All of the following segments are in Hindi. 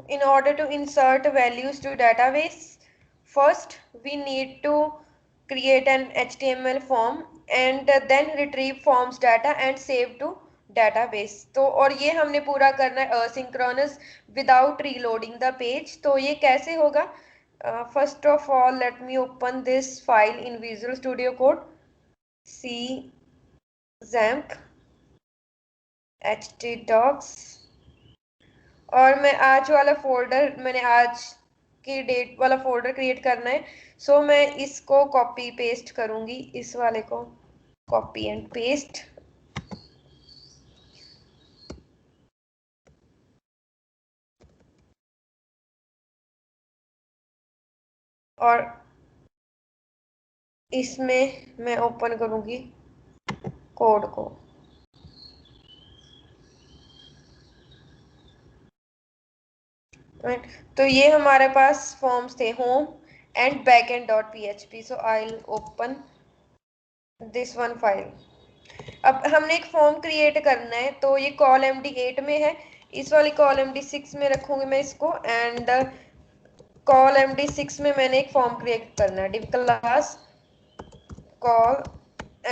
in order to insert values to database, first we need to create an HTML form and then retrieve forms data and save to database. तो और ये हमने पूरा करना है asynchronous without reloading the page. तो ये कैसे होगा? First of all, let me open this file in Visual Studio Code. C XAMPP htdocs और मैं आज वाला फोल्डर, मैंने आज की डेट वाला फोल्डर क्रिएट करना है, सो मैं इसको कॉपी पेस्ट करूंगी, इस वाले को कॉपी एंड पेस्ट। और इसमें मैं ओपन करूंगी कोड को। तो ये हमारे पास फॉर्म्स थे, home and backend dot php। So I will open this one file. अब हमने एक फॉर्म क्रिएट करना है, तो ये कॉल md8 में है, इस वाली कॉल md6 में रखूंगी मैं इसको, एंड कॉल md6 में मैंने एक फॉर्म क्रिएट करना है, div क्लास कॉल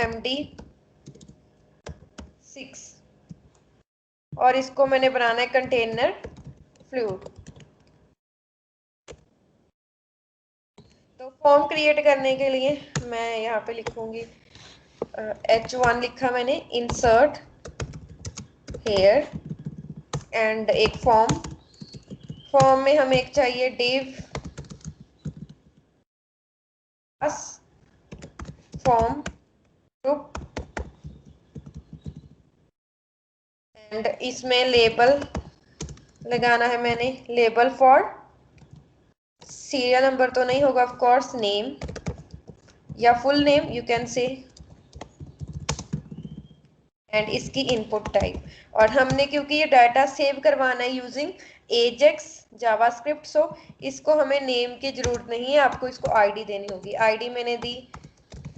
md6 और इसको मैंने बनाना है कंटेनर फ्लूइड। तो फॉर्म क्रिएट करने के लिए मैं यहाँ पे लिखूंगी h1 लिखा मैंने, इंसर्ट हेयर एंड एक फॉर्म में हमें एक चाहिए div फॉर्म ग्रुप एंड इसमें लेबल लगाना है मैंने, लेबल फॉर सीरियल नंबर तो नहीं होगा, ऑफ कोर्स नेम या full name you can say, and इसकी इनपुट टाइप। और हमने क्योंकि ये डाटा सेव करवाना है यूजिंग एजेक्स जावास्क्रिप्ट, सो इसको हमें नेम की जरूरत नहीं है, आपको इसको आईडी देनी होगी। आईडी मैंने दी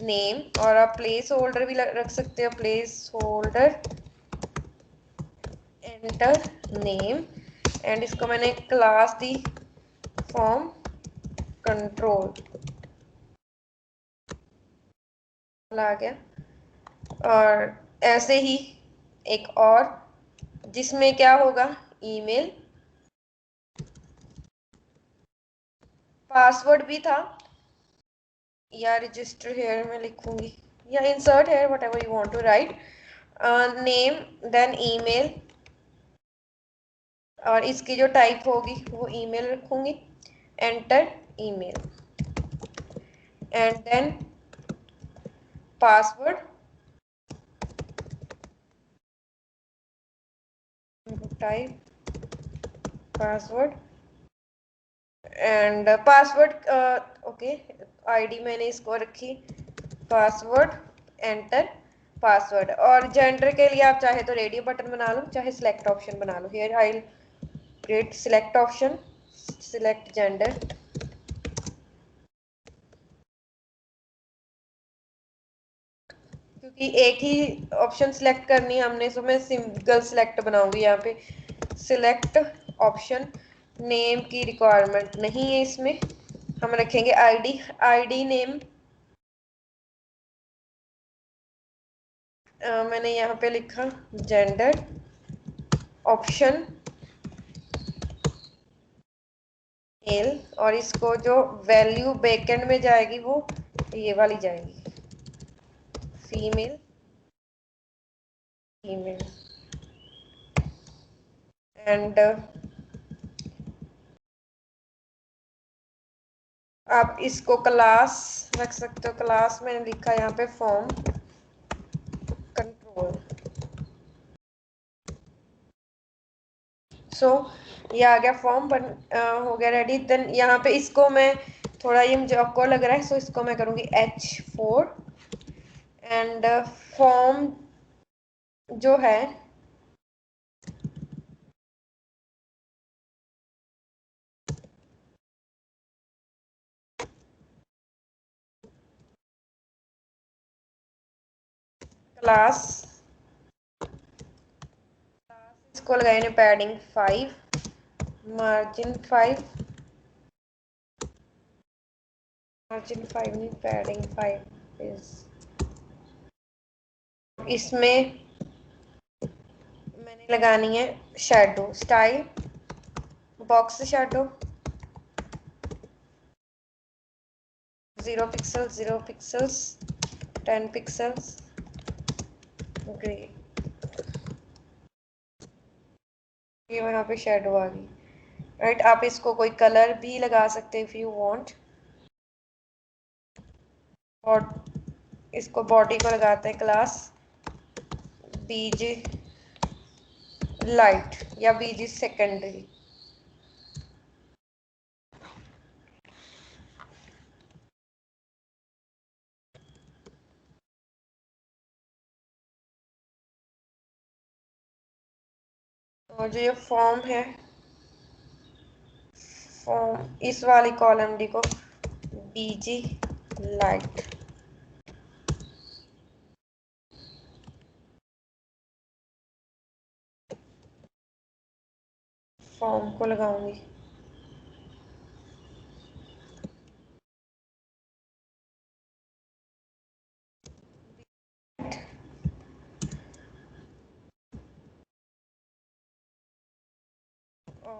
नेम, और आप प्लेस होल्डर भी रख सकते हो, place holder enter name, and इसको मैंने क्लास दी फॉर्म कंट्रोल आ गया। और ऐसे ही एक और जिसमें क्या होगा, ईमेल, पासवर्ड भी था, या रजिस्टर हेयर में लिखूंगी, या insert here, whatever you want to write, name then email, और इसकी जो टाइप होगी वो ईमेल रखूंगी, enter email, and then password type password and password okay, ID मैंने इसको रखी पासवर्ड, एंटर पासवर्ड। और जेंडर के लिए आप चाहे तो रेडियो बटन बना लो, चाहे सिलेक्ट ऑप्शन बना लो। Here I create select option, select gender, क्योंकि एक ही ऑप्शन सिलेक्ट करनी है हमने, सो मैं सिंगल सिलेक्ट बनाऊंगी यहाँ पे, सिलेक्ट ऑप्शन। नेम की रिक्वायरमेंट नहीं है इसमें, हम रखेंगे आईडी, आईडी नेम मैंने यहाँ पे लिखा जेंडर, ऑप्शन मेल, और इसको जो वैल्यू बैकएंड में जाएगी वो ये वाली जाएगी, फीमेल, फीमेल, एंड आप इसको क्लास रख सकते हो, क्लास मैंने लिखा यहाँ पे फॉर्म कंट्रोल। सो ये आ गया फॉर्म बन हो गया रेडी। देन यहाँ पे इसको मैं थोड़ा, ये मुझे ऑकवर्ड लग रहा है, सो इसको मैं करूँगी H4 एंड फॉर्म जो है क्लास, इसको लगाए पैडिंग 5, margin 5 नहीं, padding 5 is, इसमें मैंने लगानी है shadow style box shadow 0 pixel 0 pixels 10 pixels grey. ये वहां पे शेडो आ गई, राइट। आप इसको कोई कलर भी लगा सकते हैं इफ यू वांट। और इसको बॉडी को लगाते हैं क्लास बीजी लाइट या बीजी सेकेंडरी। और जो ये फॉर्म है, फॉर्म इस वाली कॉलम डी को बीजी लाइट फॉर्म को लगाऊंगी।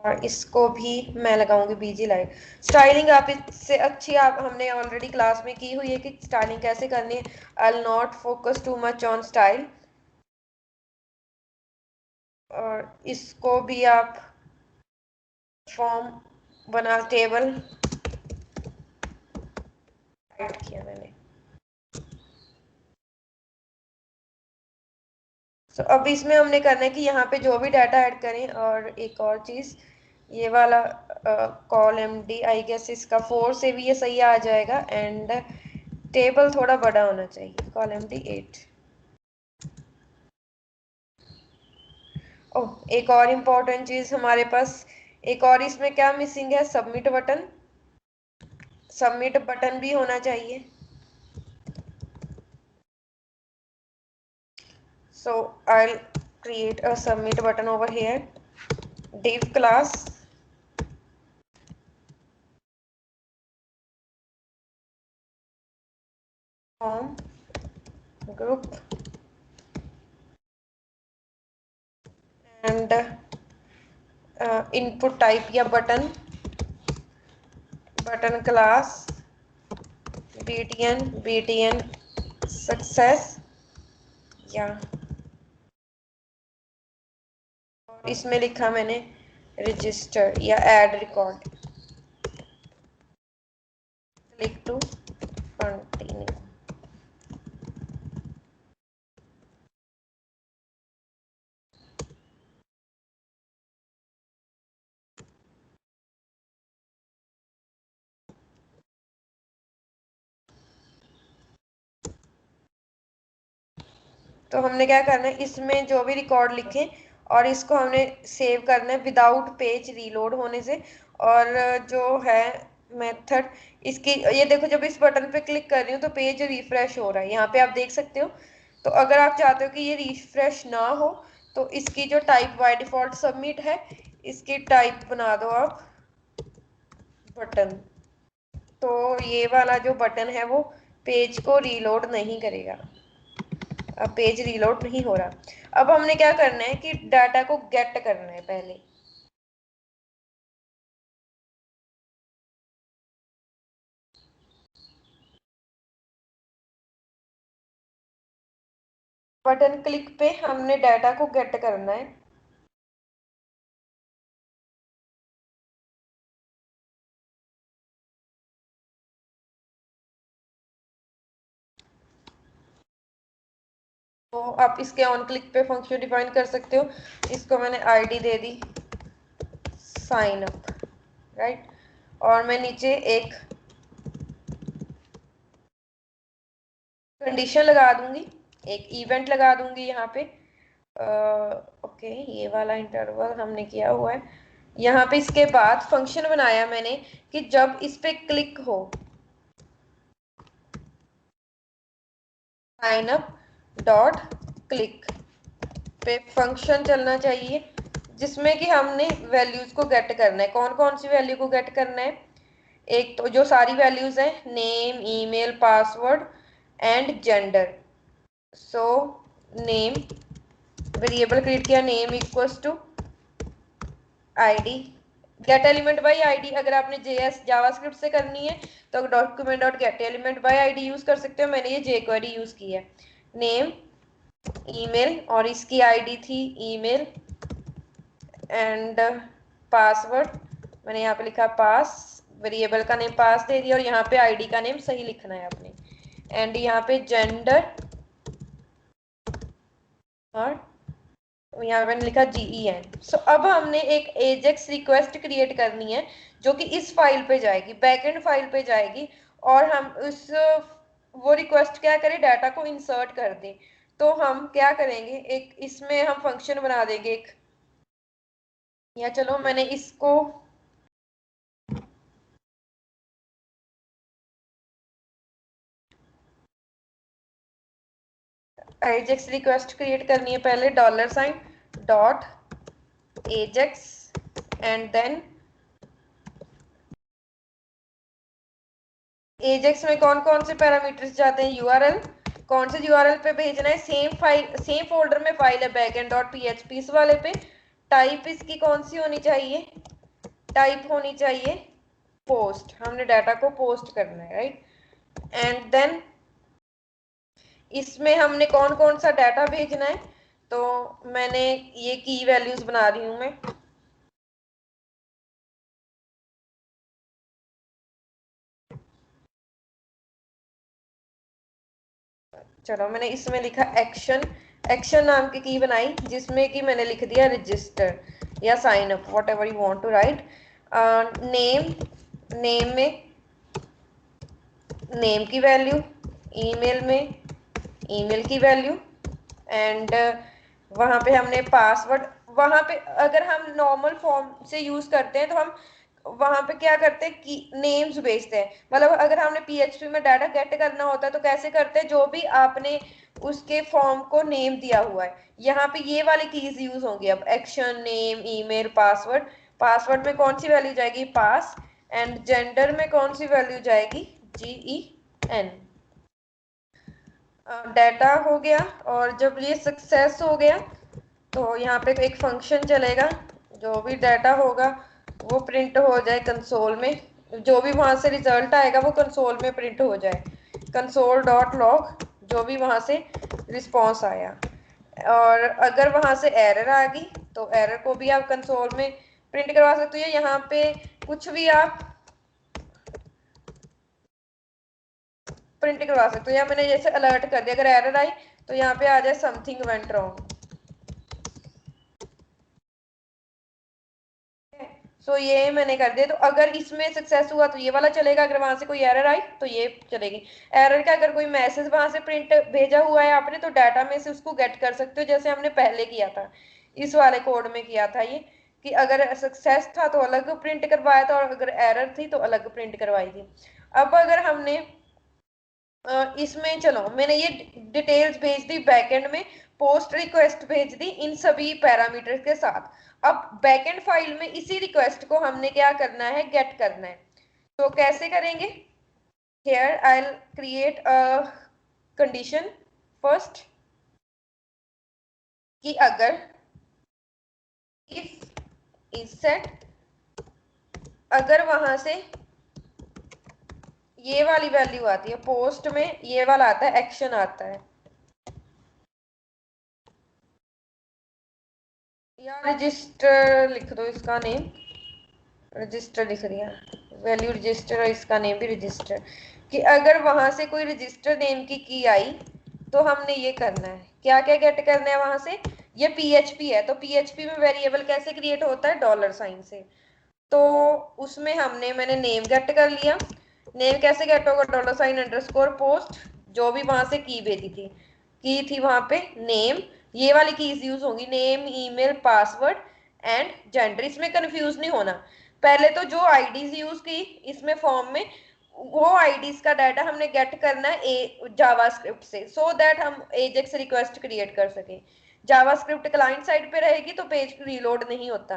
और इसको भी मैं लगाऊंगी बीजी लाइट। स्टाइलिंग आप इससे अच्छी आप हमने ऑलरेडी क्लास में की हुई है कि स्टाइलिंग कैसे करनी है। I not focus too much on style. और इसको भी आप फॉर्म बना टेबल ऐड किया मैंने। तो अब इसमें हमने करना है कि यहाँ पे जो भी डाटा ऐड करें। और एक और चीज, ये वाला call M D I guess इसका 4 से भी ये सही आ जाएगा। एंड टेबल थोड़ा बड़ा होना चाहिए, कॉल एम डी 8। ओह, एक और इम्पोर्टेंट चीज हमारे पास, एक और इसमें क्या मिसिंग है, सबमिट बटन। सबमिट बटन भी होना चाहिए। So I'll create a submit button over here. Div class form group and input type या button class btn success या इसमें लिखा मैंने रजिस्टर या add record. Click to continue. तो हमने क्या करना है, इसमें जो भी रिकॉर्ड लिखे और इसको हमने सेव करना है विदाउट पेज रीलोड होने से। और जो है मेथड इसकी, ये देखो जब इस बटन पे क्लिक कर रही हूँ तो पेज रिफ्रेश हो रहा है, यहाँ पे आप देख सकते हो। तो अगर आप चाहते हो कि ये रिफ्रेश ना हो तो इसकी जो टाइप बाय डिफॉल्ट सबमिट है, इसकी टाइप बना दो आप बटन। तो ये वाला जो बटन है वो पेज को रीलोड नहीं करेगा। अब पेज रीलोड नहीं हो रहा। अब हमने क्या करना है कि डाटा को गेट करना है पहले। बटन क्लिक पे हमने डाटा को गेट करना है। तो आप इसके ऑन क्लिक पे फंक्शन डिफाइन कर सकते हो। इसको मैंने ID they the sign up, right. और मैं नीचे एक कंडीशन लगा दूंगी, एक इवेंट लगा दूंगी यहाँ पे। ओके, ये वाला इंटरवल हमने किया हुआ है। यहाँ पे इसके बाद फंक्शन बनाया मैंने कि जब इस पे क्लिक हो साइन अप डॉट क्लिक पे फंक्शन चलना चाहिए जिसमें कि हमने वैल्यूज को गेट करना है। कौन कौन सी वैल्यू को गेट करना है? एक तो जो सारी वैल्यूज हैं, name, email, password and gender. So name, variable create किया, name equals to ID, get element by ID. अगर आपने जेएस जावास्क्रिप्ट से करनी है तो document dot get element by ID use कर सकते हो। मैंने ये जेक्वेरी यूज की है। नेम, ईमेल, और इसकी आईडी थी ईमेल, एंड पासवर्ड मैंने यहाँ पे लिखा पास, वेरिएबल का नेम पास दे दिया, और यहाँ पे आईडी का नेम सही लिखना है आपने। एंड यहाँ पे जेंडर, और यहाँ पे मैंने लिखा GEN। सो अब हमने एक एजेक्स रिक्वेस्ट क्रिएट करनी है जो कि इस फाइल पे जाएगी, बैकएंड फाइल पे जाएगी, और हम उस वो रिक्वेस्ट क्या करें, डाटा को इंसर्ट कर दें। तो हम क्या करेंगे, एक इसमें हम फंक्शन बना देंगे एक, या चलो मैंने इसको एजेक्स रिक्वेस्ट क्रिएट करनी है। पहले $.ajax एंड देन एजेक्स में कौन कौन से पैरामीटर्स जाते हैं, यूआरएल, कौन से यूआरएल पे भेजना है, सेम फाइल सेम फोल्डर में फाइल है बैकएंड डॉट पीएचपी, इस वाले पे। टाइप इसकी कौन सी होनी चाहिए, टाइप होनी चाहिए पोस्ट, हमने डाटा को पोस्ट करना है, राइट। एंड देन इसमें हमने कौन कौन सा डाटा भेजना है, तो मैंने ये की वैल्यूज बना रही हूं मैं। चलो मैंने इसमें लिखा एक्शन, एक्शन नाम की की बनाई, जिसमें कि मैंने लिख दिया रजिस्टर या sign up, whatever you want to write. Name, name में नेम की वैल्यू, ईमेल में ईमेल की वैल्यू, एंड वहां पे हमने पासवर्ड, वहां पे अगर हम नॉर्मल फॉर्म से यूज करते हैं तो हम वहां पे क्या करते हैं कि नेम्स भेजते हैं। मतलब अगर हमने पीएचपी में डाटा गेट करना होता है तो कैसे करते हैं, जो भी आपने उसके फॉर्म को नेम दिया हुआ है, यहाँ पे ये वाली कीज यूज होंगी। अब action, name, email, password, password में कौन सी वैल्यू जाएगी, पास, एंड जेंडर में कौन सी वैल्यू जाएगी, GEN। डाटा हो गया, और जब ये सक्सेस हो गया तो यहाँ पे एक फंक्शन चलेगा, जो भी डाटा होगा वो प्रिंट हो जाए कंसोल में, जो भी वहां से रिजल्ट आएगा वो कंसोल में प्रिंट हो जाए, कंसोल डॉट लॉग, जो भी वहां से रिस्पॉन्स आया। और अगर वहां से एरर आ गई तो एरर को भी आप कंसोल में प्रिंट करवा सकते हो। यहाँ पे कुछ भी आप प्रिंट करवा सकते हो, या मैंने जैसे अलर्ट कर दिया, अगर एरर आई तो यहाँ पे आ जाए समथिंग वेंट रॉन्ग। सो ये मैंने कर दिया। तो अगर इसमें सक्सेस हुआ तो ये वाला चलेगा, अगर वहां से कोई एरर आई तो ये चलेगी। एरर का अगर कोई मैसेज वहां से प्रिंट भेजा हुआ है आपने तो डाटा में से उसको गेट कर सकते हो, जैसे हमने पहले किया था, इस वाले कोड में किया था ये, कि अगर सक्सेस था तो अलग प्रिंट करवाया था, और अगर एरर थी तो अलग प्रिंट करवाई थी। अब अगर हमने इसमें, चलो मैंने ये डिटेल्स भेज दी बैकएंड में, पोस्ट रिक्वेस्ट भेज दी इन सभी पैरामीटर्स के साथ। अब बैकएंड फाइल में इसी रिक्वेस्ट को हमने क्या करना है, गेट करना है। तो कैसे करेंगे, here I will create a condition first, कि अगर इफ इज सेट, अगर वहां से ये वाली वैल्यू आती है, पोस्ट में ये वाला आता है, एक्शन आता है, या रजिस्टर लिख दो इसका नेम, रजिस्टर लिख दिया, वैल्यू रजिस्टर, और इसका नेम भी रजिस्टर, कि अगर वहां से कोई रजिस्टर नेम की आई तो हमने ये करना है, क्या क्या गेट करना है वहां से। ये पीएचपी है तो पीएचपी में वेरिएबल कैसे क्रिएट होता है, $साइन से। तो उसमें मैंने नेम गेट कर लिया। नेम कैसे गेट होगा, $साइन अंडरस्कोर पोस्ट, जो भी वहां से की भेजी थी, की थी वहां पे नेम, ये वाली कीज यूज होंगी, name, email, password and gender. इसमें कंफ्यूज नहीं होना, पहले तो जो आईडीज यूज की इसमें फॉर्म में, वो आईडीज का डाटा हमने गेट करना है जावास्क्रिप्ट से, सो दैट हम एजेक्स रिक्वेस्ट क्रिएट कर सके। जावास्क्रिप्ट क्लाइंट साइड पे रहेगी तो पेज रीलोड नहीं होता।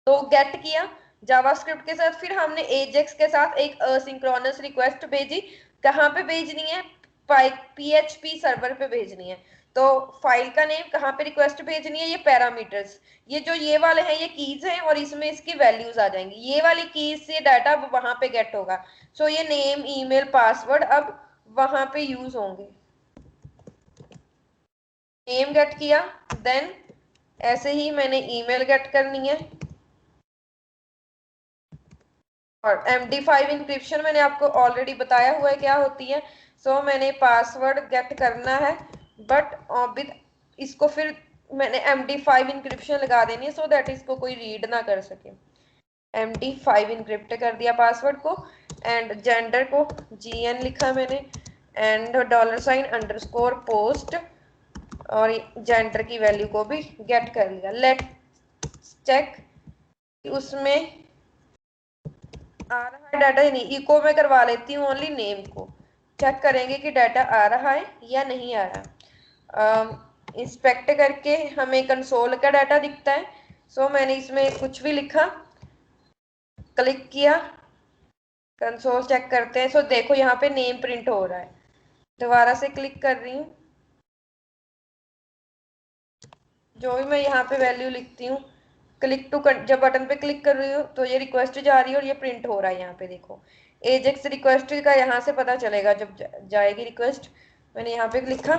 तो गेट किया जावास्क्रिप्ट के साथ, फिर हमने एजेक्स के साथ एक असिंक्रोनस रिक्वेस्ट भेजी। कहाँ पे भेजनी है? पीएचपी सर्वर पे भेजनी है। तो फाइल का नेम, कहाँ पे रिक्वेस्ट भेजनी है, ये पैरामीटर्स, ये जो ये वाले हैं ये कीज हैं और इसमें इसकी वैल्यूज आ जाएंगी। ये वाली कीज से डाटा वहां पे गेट होगा। सो ये नेम ईमेल पासवर्ड अब वहां पे यूज होंगे। नेम गेट किया, देन ऐसे ही मैंने ईमेल गेट करनी है। और MD5 इंक्रिप्शन मैंने आपको ऑलरेडी बताया हुआ है क्या होती है। सो मैंने पासवर्ड गेट करना है, बट विद इसको फिर मैंने MD5 इंक्रिप्शन लगा देनी है, सो दैट इसको कोई रीड ना कर सके। MD5 इंक्रिप्ट कर दिया पासवर्ड को, एंड जेंडर को GN लिखा मैंने, एंड $ अंडरस्कोर पोस्ट, और जेंडर की वैल्यू को भी गेट कर लिया। लेट चेक उसमें आ रहा है डाटा, नहीं इको में करवा लेती हूँ ओनली नेम को। चेक करेंगे कि डाटा आ रहा है या नहीं आ रहा। इंस्पेक्ट करके हमें कंसोल का डाटा दिखता है। सो मैंने इसमें कुछ भी लिखा, क्लिक किया, कंसोल चेक करते हैं। सो देखो यहाँ पे नेम प्रिंट हो रहा है। दोबारा से क्लिक कर रही हूँ, जो भी मैं यहाँ पे वैल्यू लिखती हूँ, क्लिक टू, जब बटन पे क्लिक कर रही हूँ तो ये रिक्वेस्ट जा रही है और ये प्रिंट हो रहा है। यहाँ पे देखो एजेक्स रिक्वेस्ट का यहाँ से पता चलेगा जब जाएगी रिक्वेस्ट। मैंने यहाँ पे लिखा,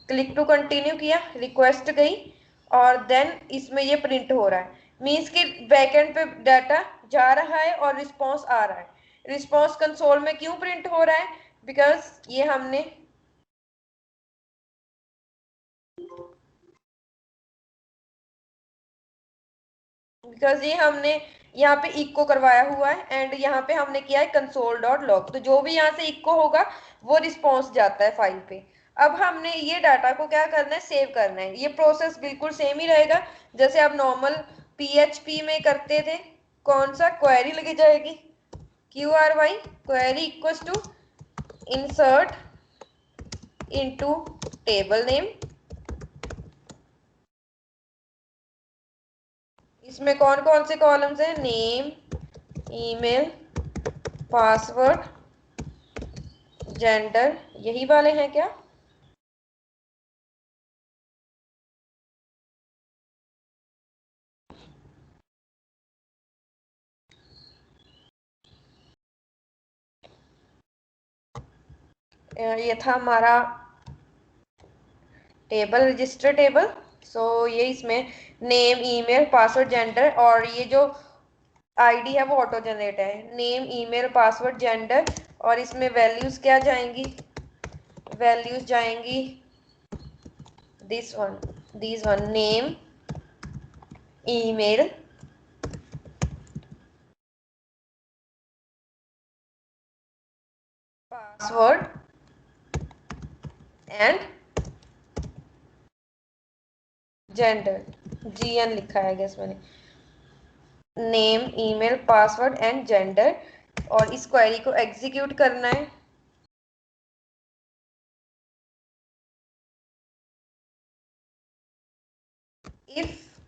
क्लिक टू कंटिन्यू किया, रिक्वेस्ट गई, और देन इसमें ये प्रिंट हो रहा है। मीन्स कि बैकएंड पे डाटा जा रहा है और रिस्पॉन्स आ रहा है। रिस्पॉन्स कंसोल में क्यों प्रिंट हो रहा है? बिकॉज ये हमने यहाँ पे इको करवाया हुआ है, एंड यहाँ पे हमने किया है कंसोल डॉट लॉग। तो जो भी यहाँ से इको होगा वो रिस्पॉन्स जाता है फाइल पे। अब हमने ये डाटा को क्या करना है? सेव करना है। ये प्रोसेस बिल्कुल सेम ही रहेगा जैसे आप नॉर्मल PHP में करते थे। कौन सा? क्वेरी लगी जाएगी, QRY, query equals to insert into table name. इसमें कौन कौन से कॉलम्स हैं? नेम, ईमेल, पासवर्ड, जेंडर, यही वाले हैं क्या? ये था हमारा टेबल, रजिस्टर टेबल। सो ये इसमें नेम, ईमेल, पासवर्ड, जेंडर, और ये जो आईडी है वो ऑटो जनरेट है। नेम, ईमेल, पासवर्ड, जेंडर, और इसमें वैल्यूज क्या जाएंगी? वैल्यूज जाएंगी this one name, email, password, and gender. GN लिखा है गैस मैंने, name, email, password and gender. और इस क्वेरी को एग्जीक्यूट करना है। इफ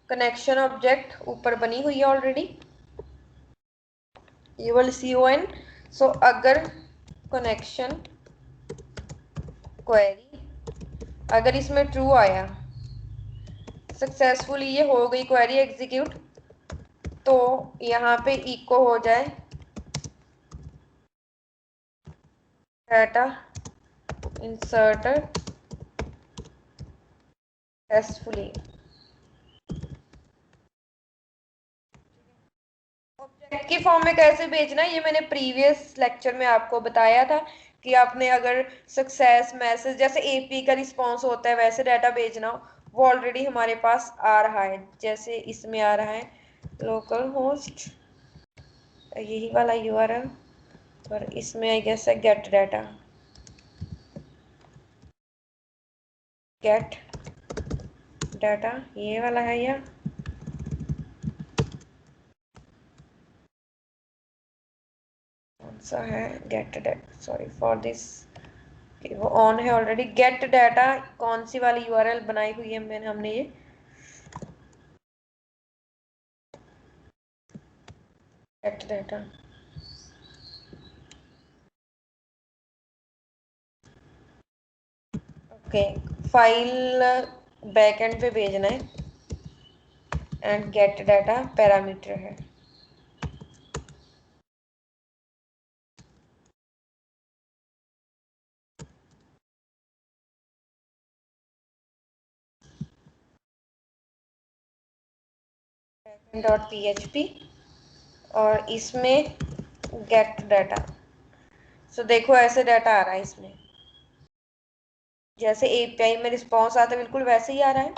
कनेक्शन ऑब्जेक्ट ऊपर बनी हुई है ऑलरेडी, ULCON। सो अगर कनेक्शन क्वेरी, अगर इसमें ट्रू आया, सक्सेसफुली ये हो गई क्वेरी एग्जीक्यूट, तो यहाँ पे इको हो जाए डाटा इंसर्टेड सक्सेसफुली। ऑब्जेक्ट की फॉर्म में कैसे भेजना है ये मैंने प्रीवियस लेक्चर में आपको बताया था, कि आपने अगर सक्सेस मैसेज जैसे AP का रिस्पॉन्स होता है वैसे डाटा भेजना हो, वो ऑलरेडी हमारे पास आ रहा है। जैसे इसमें आ रहा है लोकल होस्ट, यही वाला URL, और इसमें आई गेस है गेट डाटा, गेट डाटा ये वाला है। या सा है gate data, sorry for this, वो ऑन है ऑलरेडी। गेट डाटा कौन सी वाली यूआरएल बनाई हुई है मैंने, हमने ये gate data, okay, file backend पे भेजना है एंड गेट डाटा पैरामीटर है। डॉट पीएचपी और इसमें गेट डाटा। सो देखो ऐसे डाटा आ रहा है इसमें, जैसे एपीआई में रिस्पॉन्स आता है बिल्कुल वैसे ही आ रहा है।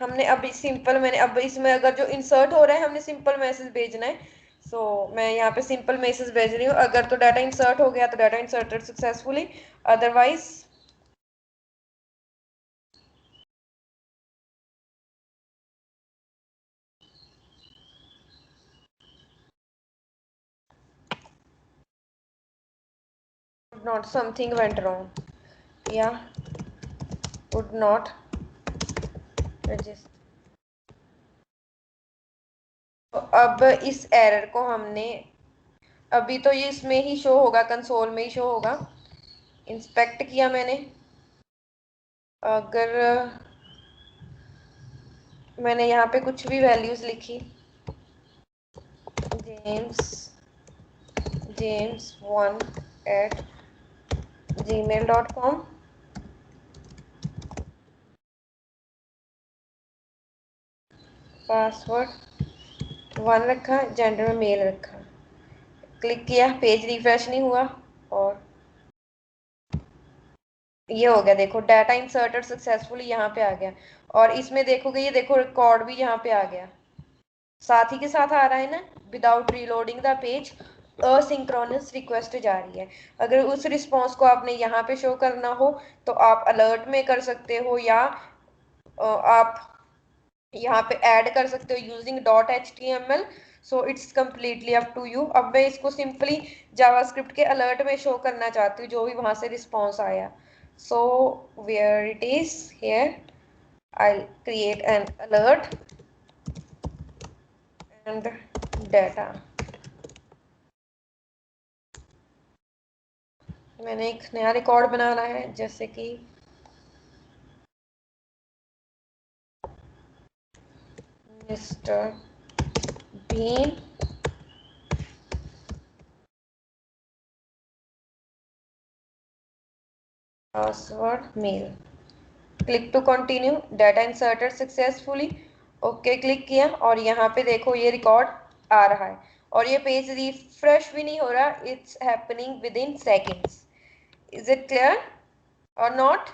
हमने अभी सिंपल, मैंने अब इसमें अगर जो इंसर्ट हो रहा है हमने सिंपल मैसेज भेजना है। सो मैं यहाँ पे सिंपल मैसेज भेज रही हूँ, अगर तो डाटा इंसर्ट हो गया तो data inserted successfully, otherwise not something went wrong या would not register। तो अब इस एरर को हमने, अभी तो ये इसमें ही शो होगा, कंसोल में ही शो होगा। इंस्पेक्ट किया मैंने, अगर मैंने यहाँ पे कुछ भी वैल्यूज लिखी, जेम्स जेम्स 1@gmail.com, पासवर्ड 1 रखा, जेंडर में मेल रखा, क्लिक किया, पेज रिफ्रेश नहीं हुआ और ये हो गया। देखो डाटा इंसर्टेड सक्सेसफुली यहाँ पे आ गया, और इसमें देखोगे, ये देखो रिकॉर्ड भी यहाँ पे आ गया, साथ ही के साथ आ रहा है ना, without reloading the page asynchronous request जा रही है। अगर उस रिस्पॉन्स को आपने यहाँ पे शो करना हो तो आप अलर्ट में कर सकते हो, या आप यहाँ पे ऐड कर सकते हो using dot HTML। So it's completely up to you. अब मैं इसको सिंपली जावास्क्रिप्ट के अलर्ट में शो करना चाहती हूँ, जो भी वहां से रिस्पॉन्स आया। So where it is here, I'll create an alert and data। मैंने एक नया रिकॉर्ड बनाना है, जैसे कि Mister Bheem password mail, click to continue, data inserted successfully, okay click किया, और यहाँ पे देखो ये रिकॉर्ड आ रहा है, और ये पेज रिफ्रेश भी नहीं हो रहा, it's happening with in seconds. Is it clear और नॉट?